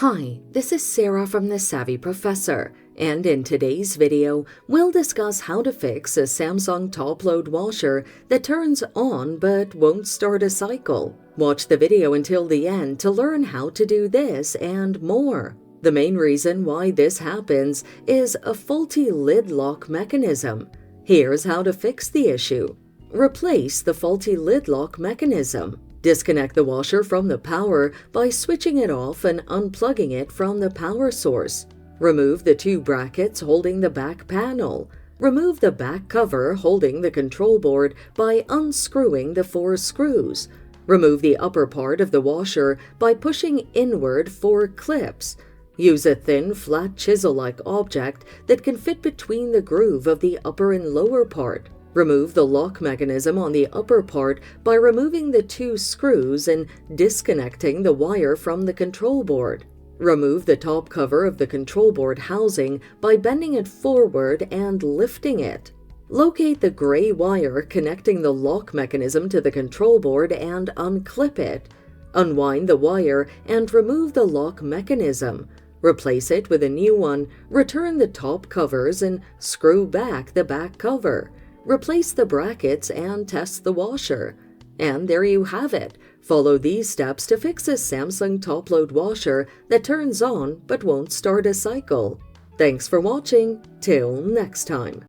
Hi, this is Sarah from The Savvy Professor, and in today's video, we'll discuss how to fix a Samsung top-load washer that turns on but won't start a cycle. Watch the video until the end to learn how to do this and more. The main reason why this happens is a faulty lid lock mechanism. Here's how to fix the issue. Replace the faulty lid lock mechanism. Disconnect the washer from the power by switching it off and unplugging it from the power source. Remove the two brackets holding the back panel. Remove the back cover holding the control board by unscrewing the 4 screws. Remove the upper part of the washer by pushing inward 4 clips. Use a thin, flat chisel-like object that can fit between the groove of the upper and lower part. Remove the lock mechanism on the upper part by removing the 2 screws and disconnecting the wire from the control board. Remove the top cover of the control board housing by bending it forward and lifting it. Locate the gray wire connecting the lock mechanism to the control board and unclip it. Unwind the wire and remove the lock mechanism. Replace it with a new one, return the top covers and screw back the back cover. Replace the brackets and test the washer. And there you have it. Follow these steps to fix a Samsung top-load washer that turns on but won't start a cycle. Thanks for watching. Till next time.